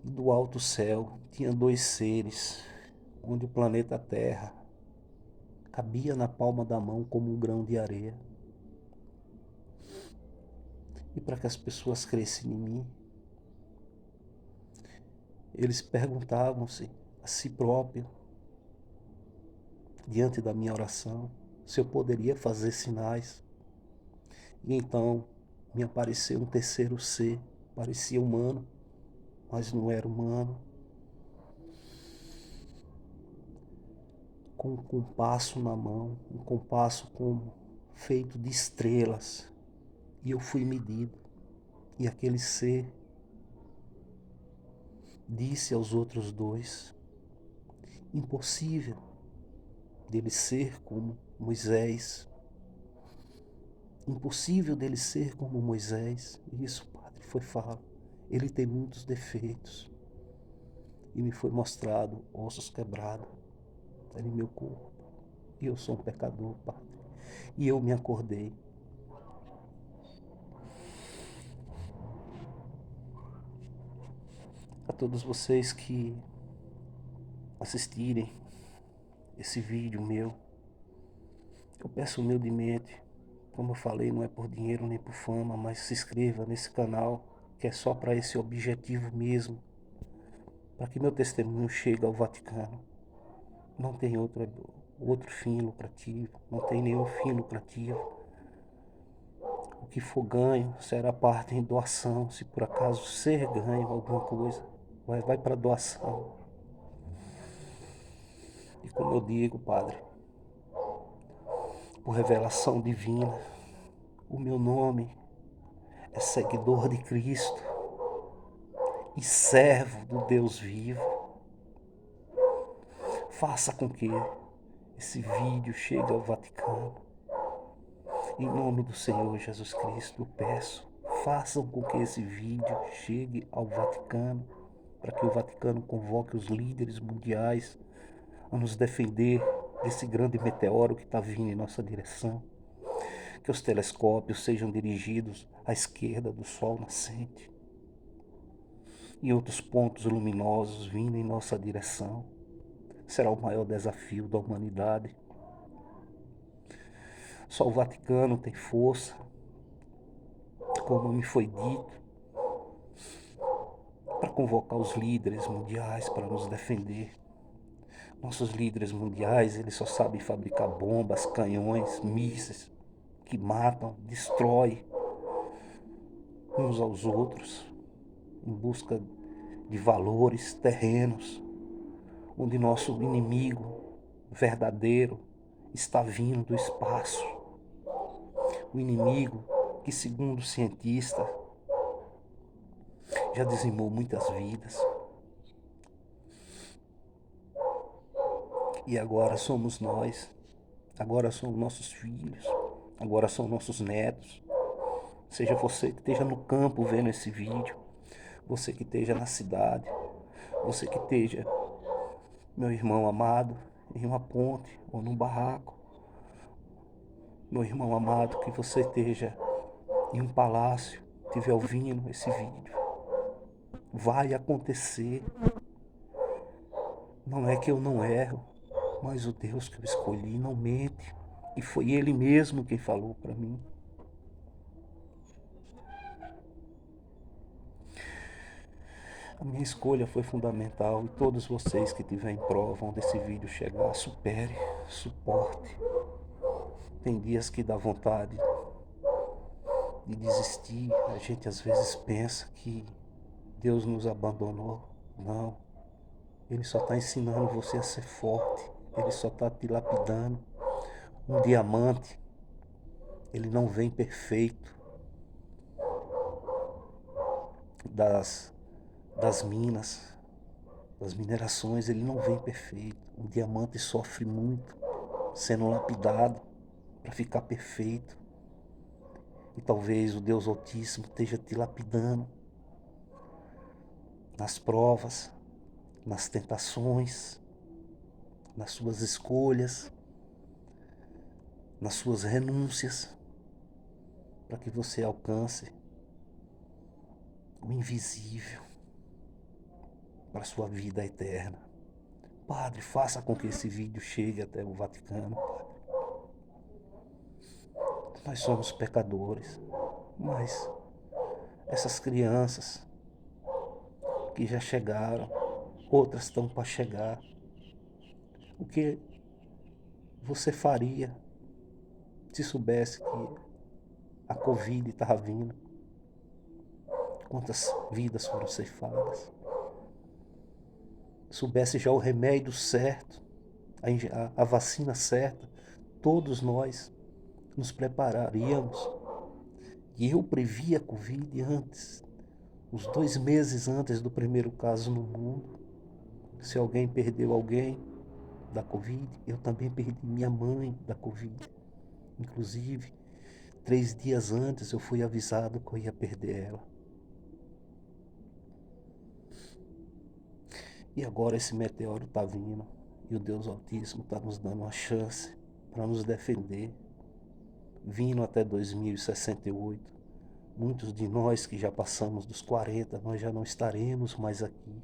E do alto céu tinha 2 seres, onde o planeta Terra cabia na palma da mão como um grão de areia. E para que as pessoas crescem em mim, eles perguntavam-se a si próprio, diante da minha oração, se eu poderia fazer sinais. E então me apareceu um terceiro ser, parecia humano, mas não era humano, com um compasso na mão, um compasso feito de estrelas. E eu fui medido. E aquele ser disse aos outros 2, impossível dele ser como Moisés. Impossível dele ser como Moisés. Isso, Padre, foi fala. Ele tem muitos defeitos. E me foi mostrado ossos quebrados em meu corpo. E eu sou um pecador, Padre. E eu me acordei. A todos vocês que assistirem esse vídeo meu, eu peço humildemente, como eu falei, não é por dinheiro nem por fama, mas se inscreva nesse canal, que é só para esse objetivo mesmo, para que meu testemunho chegue ao Vaticano. Não tem outro fim lucrativo, não tem nenhum fim lucrativo. O que for ganho será parte em doação, se por acaso ser ganho alguma coisa, vai para doação. E como eu digo, Padre, por revelação divina, O meu nome é seguidor de Cristo e servo do Deus vivo. Faça com que esse vídeo chegue ao Vaticano. Em nome do Senhor Jesus Cristo, eu peço, façam com que esse vídeo chegue ao Vaticano, para que o Vaticano convoque os líderes mundiais a nos defender desse grande meteoro que está vindo em nossa direção. Que os telescópios sejam dirigidos à esquerda do Sol nascente e outros pontos luminosos vindo em nossa direção. Será o maior desafio da humanidade. Só o Vaticano tem força, como me foi dito, para convocar os líderes mundiais para nos defender. Nossos líderes mundiais, eles só sabem fabricar bombas, canhões, mísseis que matam, destroem uns aos outros em busca de valores terrenos, onde nosso inimigo verdadeiro está vindo do espaço. O inimigo que, segundo o cientista, já dizimou muitas vidas. E agora somos nós, agora são nossos filhos, agora são nossos netos. Seja você que esteja no campo vendo esse vídeo, você que esteja na cidade, você que esteja, meu irmão amado, em uma ponte ou num barraco, meu irmão amado, que você esteja em um palácio, estiver ouvindo esse vídeo, vai acontecer. Não é que eu não erro, mas o Deus que eu escolhi não mente. E foi Ele mesmo quem falou para mim. A minha escolha foi fundamental e todos vocês que tiverem prova onde esse vídeo chegar, supere, suporte. Tem dias que dá vontade de desistir. A gente às vezes pensa que Deus nos abandonou. Não. Ele só está ensinando você a ser forte. Ele só está te lapidando. Um diamante, ele não vem perfeito das minas, das minerações, ele não vem perfeito. Um diamante sofre muito sendo lapidado para ficar perfeito. E talvez o Deus Altíssimo esteja te lapidando nas provas, nas tentações, nas suas escolhas, nas suas renúncias, para que você alcance o invisível para a sua vida eterna. Padre, faça com que esse vídeo chegue até o Vaticano, Padre. Nós somos pecadores, mas essas crianças que já chegaram, outras estão para chegar. O que você faria se soubesse que a Covid estava vindo? Quantas vidas foram ceifadas? Soubesse já o remédio certo, a vacina certa, todos nós nos prepararíamos. E eu previ a Covid antes, uns 2 meses antes do primeiro caso no mundo. Se alguém perdeu alguém da Covid, eu também perdi minha mãe da Covid. Inclusive, 3 dias antes eu fui avisado que eu ia perder ela. E agora esse meteoro está vindo e o Deus Altíssimo está nos dando uma chance para nos defender. Vindo até 2068, muitos de nós que já passamos dos 40, nós já não estaremos mais aqui.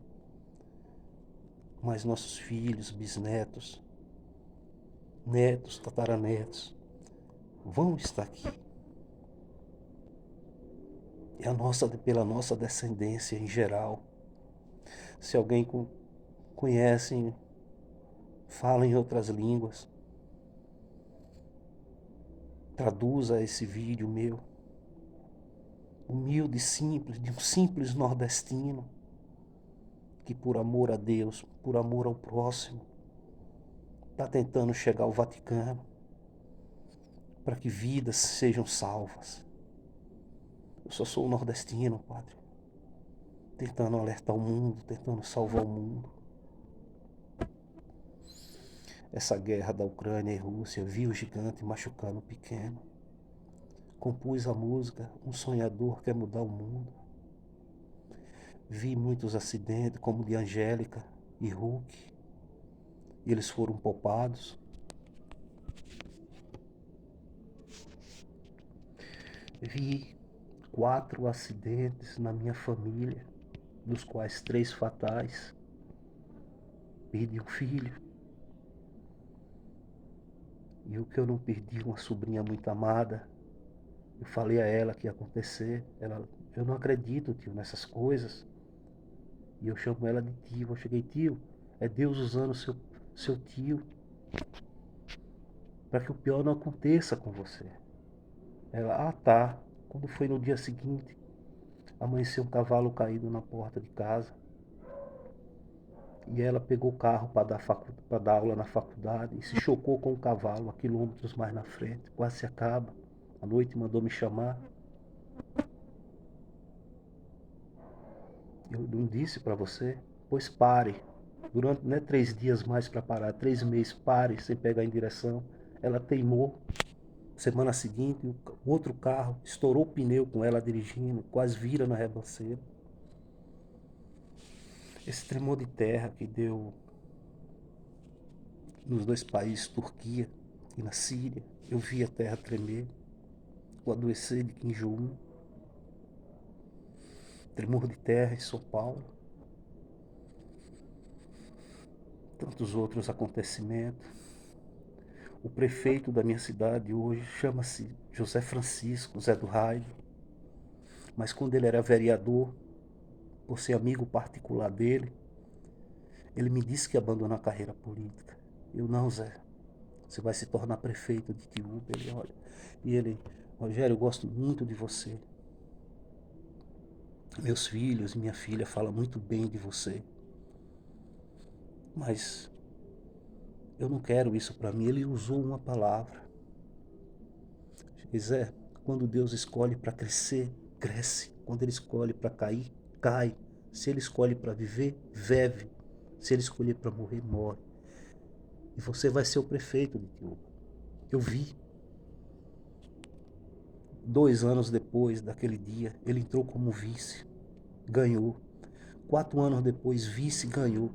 Mas nossos filhos, bisnetos, netos, tataranetos vão estar aqui. E pela nossa descendência em geral. Se alguém conhece, fala em outras línguas, traduza esse vídeo meu, humilde e simples, de um simples nordestino, que por amor a Deus, por amor ao próximo, está tentando chegar ao Vaticano. para que vidas sejam salvas. Eu só sou um nordestino, Padre, tentando alertar o mundo, tentando salvar o mundo. Essa guerra da Ucrânia e Rússia, vi o gigante machucando o pequeno. Compus a música Um Sonhador Quer Mudar o Mundo. Vi muitos acidentes, como o de Angélica e Hulk, e eles foram poupados. Vi 4 acidentes na minha família, dos quais 3 fatais. Perdi um filho. E o que eu não perdi, uma sobrinha muito amada. Eu falei a ela que ia acontecer. Eu não acredito, tio, nessas coisas. E eu chamo ela de tio. Eu cheguei, tio, é Deus usando seu tio para que o pior não aconteça com você. Ela, tá. Quando foi no dia seguinte, amanheceu um cavalo caído na porta de casa. E ela pegou o carro para dar aula na faculdade e se chocou com o cavalo a quilômetros mais na frente. Quase se acaba. À noite mandou me chamar. Eu não disse para você? Pois pare. Durante, não é 3 dias mais para parar, 3 meses, pare sem pegar em direção. Ela teimou. Semana seguinte, o outro carro estourou o pneu com ela dirigindo, quase vira na ribanceira. Esse tremor de terra que deu nos 2 países, Turquia e na Síria, eu vi a terra tremer, o adoecer de Kim Jong-un, tremor de terra em São Paulo, tantos outros acontecimentos. O prefeito da minha cidade hoje chama-se José Francisco Zé do Raio, mas quando ele era vereador, por ser amigo particular dele, ele me disse que ia abandonar a carreira política. Eu, não, Zé, você vai se tornar prefeito de Tiúba. Ele, olha, e ele, Rogério, eu gosto muito de você. Meus filhos e minha filha falam muito bem de você. Mas eu não quero isso para mim. Ele usou uma palavra. Zé, quando Deus escolhe para crescer, cresce. Quando Ele escolhe para cair, cai. Se Ele escolhe para viver, vive. Se Ele escolher para morrer, morre. E você vai ser o prefeito de Tiúba. Eu vi. 2 anos depois daquele dia, ele entrou como vice. Ganhou. 4 anos depois, vice, ganhou.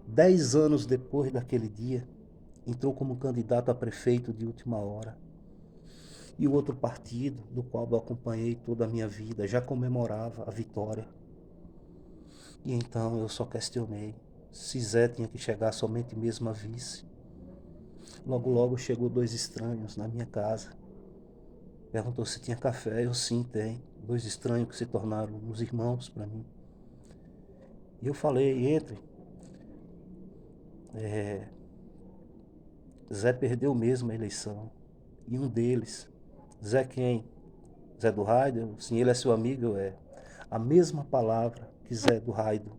10 anos depois daquele dia, entrou como candidato a prefeito de última hora. E o outro partido, do qual eu acompanhei toda a minha vida, já comemorava a vitória. E então eu só questionei se Zé tinha que chegar somente mesmo a vice. Logo, logo chegou 2 estranhos na minha casa. Perguntou se tinha café. Eu, sim, tem. 2 estranhos que se tornaram uns irmãos para mim. E eu falei, entre. Zé perdeu mesmo a eleição. E um deles, Zé quem? Zé do Raido? Sim, ele é seu amigo? Eu, é. A mesma palavra que Zé do Raido,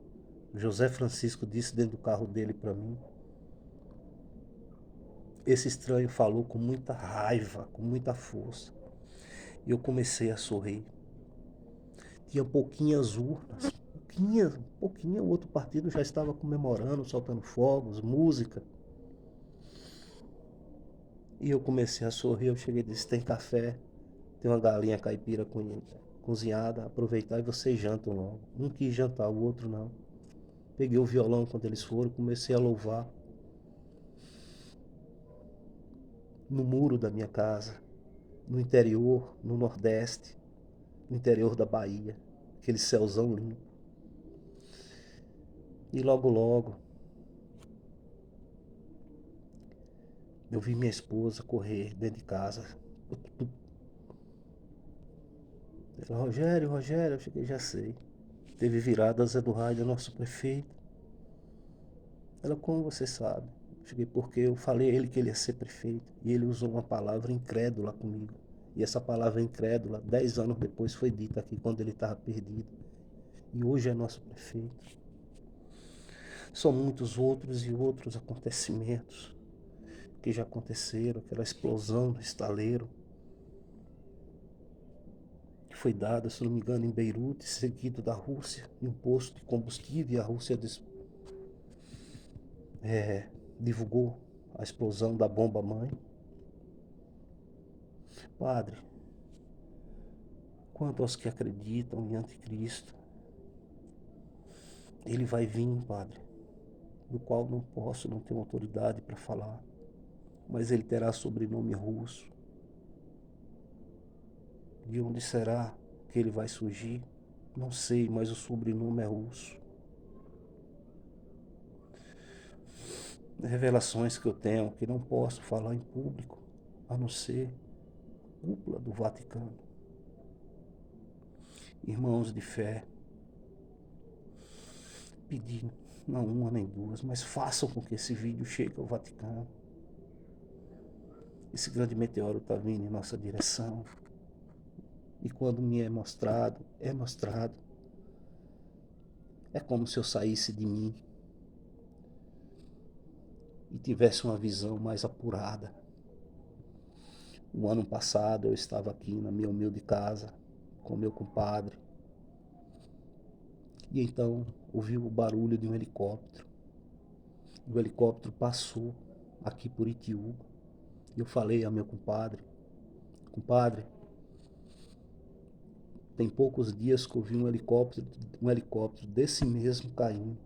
José Francisco, disse dentro do carro dele para mim. Esse estranho falou com muita raiva, com muita força. E eu comecei a sorrir. Tinha pouquinhas urnas, pouquinha. O outro partido já estava comemorando, soltando fogos, música. E eu comecei a sorrir. Eu cheguei e disse: tem café, tem uma galinha caipira cozinhada, aproveitar e vocês jantam logo. Um quis jantar, o outro não. Peguei o violão quando eles foram, comecei a louvar. No muro da minha casa, no interior, no Nordeste, no interior da Bahia, aquele céuzão limpo. E logo, logo, eu vi minha esposa correr dentro de casa. Ela, Rogério, eu cheguei, já sei. Teve virada, Zé do Raio, nosso prefeito. Ela, como você sabe? Eu cheguei porque eu falei a ele que ele ia ser prefeito. E ele usou uma palavra incrédula comigo. E essa palavra incrédula, 10 anos depois, foi dita aqui quando ele estava perdido. E hoje é nosso prefeito. São muitos outros e outros acontecimentos. que já aconteceram, aquela explosão do estaleiro, que foi dada, se não me engano, em Beirute, seguido da Rússia, em um posto de combustível, e a Rússia divulgou a explosão da bomba-mãe. Padre, quanto aos que acreditam em anticristo, ele vai vir, Padre, do qual não tenho autoridade para falar, mas ele terá sobrenome russo. De onde será que ele vai surgir? Não sei, mas o sobrenome é russo. Revelações que eu tenho que não posso falar em público, a não ser cúpula do Vaticano. Irmãos de fé, pedindo, não uma nem duas, mas façam com que esse vídeo chegue ao Vaticano. Esse grande meteoro está vindo em nossa direção. E quando me é mostrado, é como se eu saísse de mim e tivesse uma visão mais apurada. O ano passado eu estava aqui na minha humilde casa com meu compadre. E então ouvi o barulho de um helicóptero. O helicóptero passou aqui por Itiúba. E eu falei a meu compadre, compadre, tem poucos dias que eu vi um helicóptero desse mesmo caindo.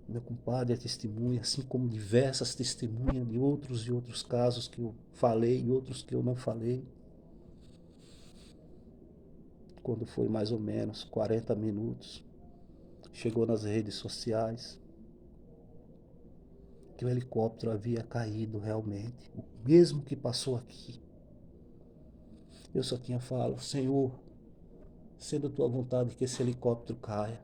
Meu compadre é testemunha, assim como diversas testemunhas de outros e outros casos que eu falei e outros que eu não falei. Quando foi mais ou menos 40 minutos, chegou nas redes sociais que o helicóptero havia caído realmente, o mesmo que passou aqui. Eu só tinha falado, Senhor, sendo a tua vontade que esse helicóptero caia,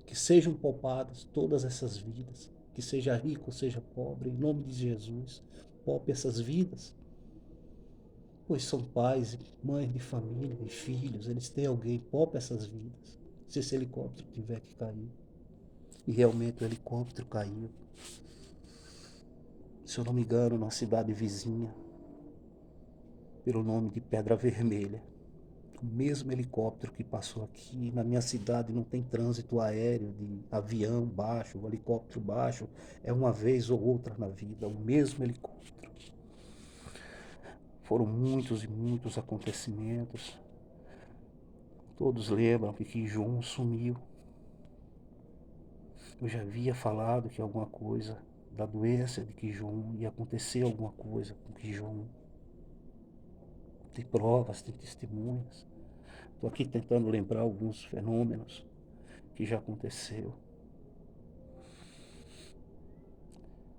que sejam poupadas todas essas vidas, que seja rico ou seja pobre, em nome de Jesus, poupe essas vidas, pois são pais e mães de família e filhos, eles têm alguém, poupe essas vidas, se esse helicóptero tiver que cair. E realmente o helicóptero caiu, se eu não me engano, numa cidade vizinha, pelo nome de Pedra Vermelha. O mesmo helicóptero que passou aqui. Na minha cidade não tem trânsito aéreo de avião baixo, helicóptero baixo. É uma vez ou outra na vida, o mesmo helicóptero. Foram muitos e muitos acontecimentos. Todos lembram que Kijun sumiu. Eu já havia falado que alguma coisa da doença de Kijun ia acontecer alguma coisa com Kijun. Tem provas, tem testemunhas. Estou aqui tentando lembrar alguns fenômenos que já aconteceu.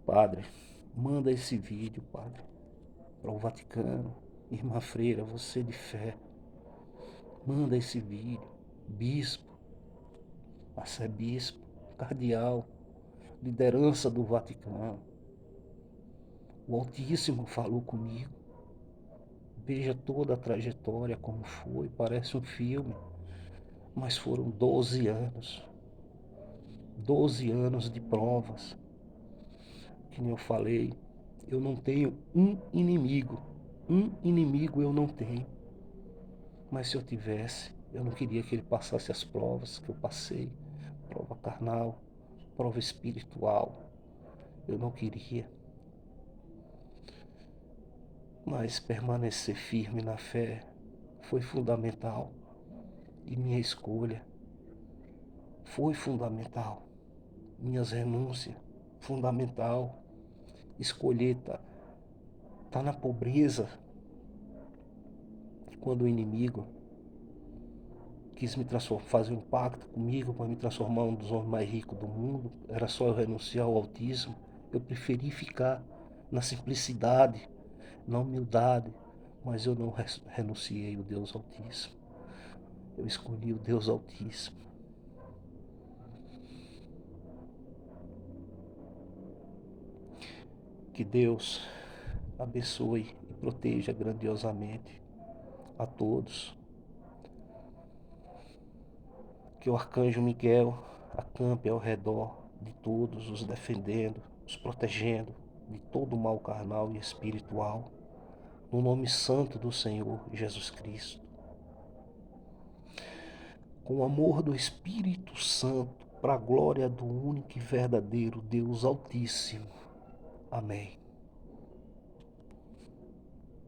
Padre, manda esse vídeo, padre, para o Vaticano. Irmã Freira, você de fé, manda esse vídeo. Bispo, arcebispo, cardeal, liderança do Vaticano. O Altíssimo falou comigo. Veja toda a trajetória como foi, parece um filme, mas foram 12 anos. 12 anos de provas. Que nem eu falei, eu não tenho um inimigo. Um inimigo eu não tenho. Mas se eu tivesse, eu não queria que ele passasse as provas que eu passei. Prova carnal, prova espiritual. Eu não queria. Mas permanecer firme na fé foi fundamental. E minha escolha foi fundamental. Minhas renúncias, fundamental. Escolher tá na pobreza. Quando o inimigo quis me transformar, fazer um pacto comigo para me transformar em um dos homens mais ricos do mundo, era só eu renunciar ao autismo. Eu preferi ficar na simplicidade, na humildade, mas eu não renunciei ao Deus Altíssimo. Eu escolhi o Deus Altíssimo. Que Deus abençoe e proteja grandiosamente a todos. Que o arcanjo Miguel acampe ao redor de todos, os defendendo, os protegendo, de todo mal carnal e espiritual, no nome santo do Senhor Jesus Cristo. Com o amor do Espírito Santo, para a glória do único e verdadeiro Deus Altíssimo. Amém.